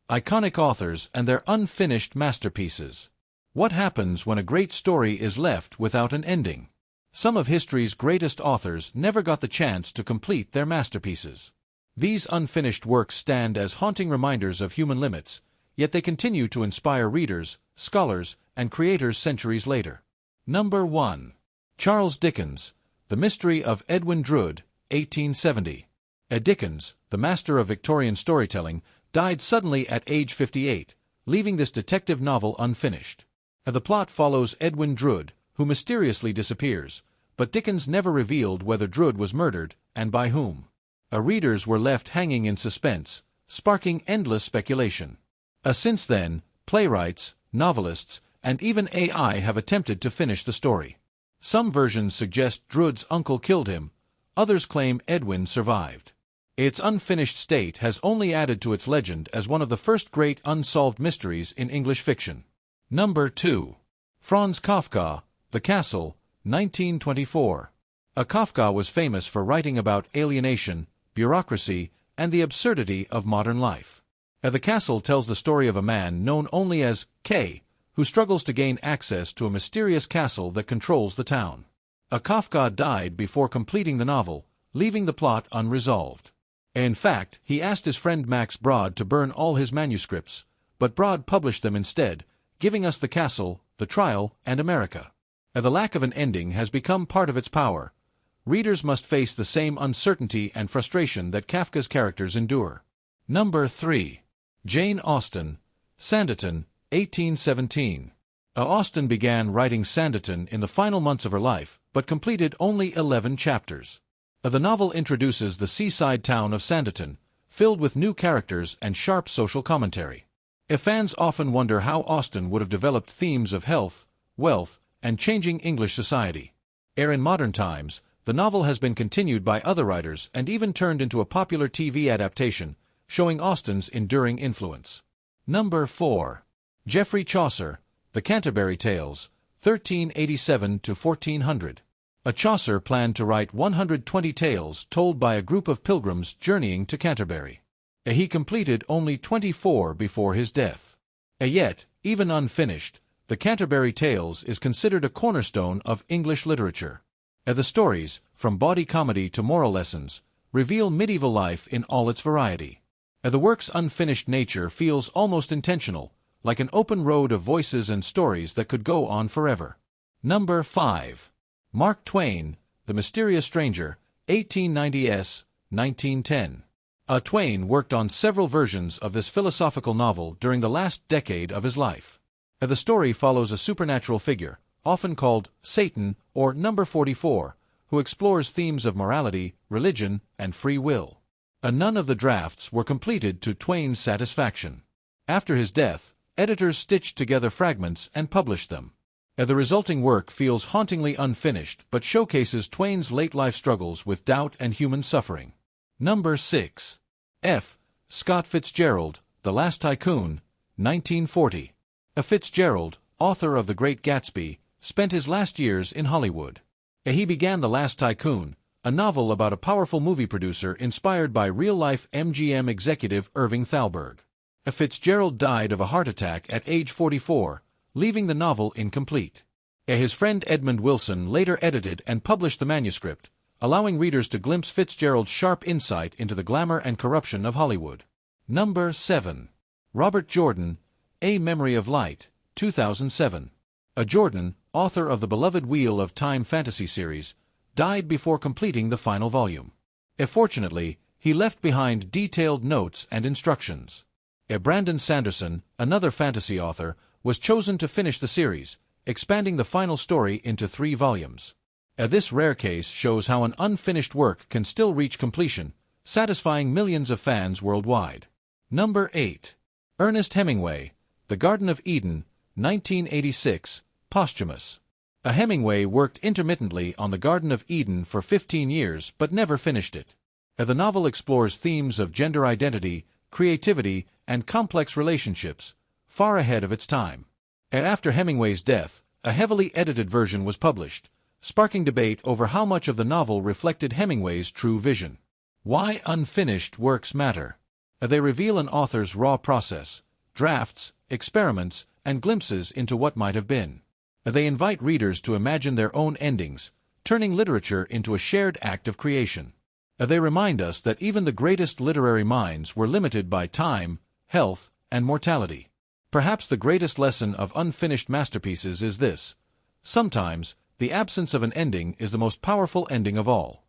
Iconic authors and their unfinished masterpieces. What happens when a great story is left without an ending? Some of history's greatest authors never got the chance to complete their masterpieces. These unfinished works stand as haunting reminders of human limits, yet they continue to inspire readers, scholars, and creators centuries later. Number 1. Charles Dickens, The Mystery of Edwin Drood, 1870. Dickens, the master of Victorian storytelling, died suddenly at age 58, leaving this detective novel unfinished. The plot follows Edwin Drood, who mysteriously disappears, but Dickens never revealed whether Drood was murdered, and by whom. Readers were left hanging in suspense, sparking endless speculation. Since then, playwrights, novelists, and even AI have attempted to finish the story. Some versions suggest Drood's uncle killed him, others claim Edwin survived. Its unfinished state has only added to its legend as one of the first great unsolved mysteries in English fiction. Number 2. Franz Kafka, The Castle, 1924. Kafka was famous for writing about alienation, bureaucracy, and the absurdity of modern life. The Castle tells the story of a man known only as K, who struggles to gain access to a mysterious castle that controls the town. Kafka died before completing the novel, leaving the plot unresolved. In fact, he asked his friend Max Brod to burn all his manuscripts, but Brod published them instead, giving us The Castle, The Trial, and America. The lack of an ending has become part of its power. Readers must face the same uncertainty and frustration that Kafka's characters endure. Number 3. Jane Austen, Sanditon, 1817. Austen began writing Sanditon in the final months of her life, but completed only 11 chapters. The novel introduces the seaside town of Sanditon, filled with new characters and sharp social commentary. Fans often wonder how Austen would have developed themes of health, wealth, and changing English society. In modern times, the novel has been continued by other writers and even turned into a popular TV adaptation, showing Austen's enduring influence. Number 4. Geoffrey Chaucer, The Canterbury Tales, 1387 to 1400. Chaucer planned to write 120 tales told by a group of pilgrims journeying to Canterbury. He completed only 24 before his death. Yet, even unfinished, The Canterbury Tales is considered a cornerstone of English literature. The stories, from bawdy comedy to moral lessons, reveal medieval life in all its variety. The work's unfinished nature feels almost intentional, like an open road of voices and stories that could go on forever. Number 5. Mark Twain, The Mysterious Stranger, 1890s, 1910. Twain worked on several versions of this philosophical novel during the last decade of his life. The story follows a supernatural figure, often called Satan or Number 44, who explores themes of morality, religion, and free will. None of the drafts were completed to Twain's satisfaction. After his death, editors stitched together fragments and published them. The resulting work feels hauntingly unfinished but showcases Twain's late-life struggles with doubt and human suffering. Number 6. F. Scott Fitzgerald, The Last Tycoon, 1940. Fitzgerald, author of The Great Gatsby, spent his last years in Hollywood. He began The Last Tycoon, a novel about a powerful movie producer inspired by real-life MGM executive Irving Thalberg. Fitzgerald died of a heart attack at age 44, leaving the novel incomplete. His friend Edmund Wilson later edited and published the manuscript, allowing readers to glimpse Fitzgerald's sharp insight into the glamour and corruption of Hollywood. Number 7. Robert Jordan, A Memory of Light, 2007. Jordan, author of the beloved Wheel of Time fantasy series, died before completing the final volume. Fortunately, he left behind detailed notes and instructions. Brandon Sanderson, another fantasy author, was chosen to finish the series, expanding the final story into 3 volumes. This rare case shows how an unfinished work can still reach completion, satisfying millions of fans worldwide. Number 8. Ernest Hemingway, The Garden of Eden, 1986, posthumous. Hemingway worked intermittently on The Garden of Eden for 15 years but never finished it. The novel explores themes of gender identity, creativity, and complex relationships, far ahead of its time. After Hemingway's death, a heavily edited version was published, sparking debate over how much of the novel reflected Hemingway's true vision. Why unfinished works matter. They reveal an author's raw process, drafts, experiments, and glimpses into what might have been. They invite readers to imagine their own endings, turning literature into a shared act of creation. They remind us that even the greatest literary minds were limited by time, health, and mortality. Perhaps the greatest lesson of unfinished masterpieces is this: sometimes, the absence of an ending is the most powerful ending of all.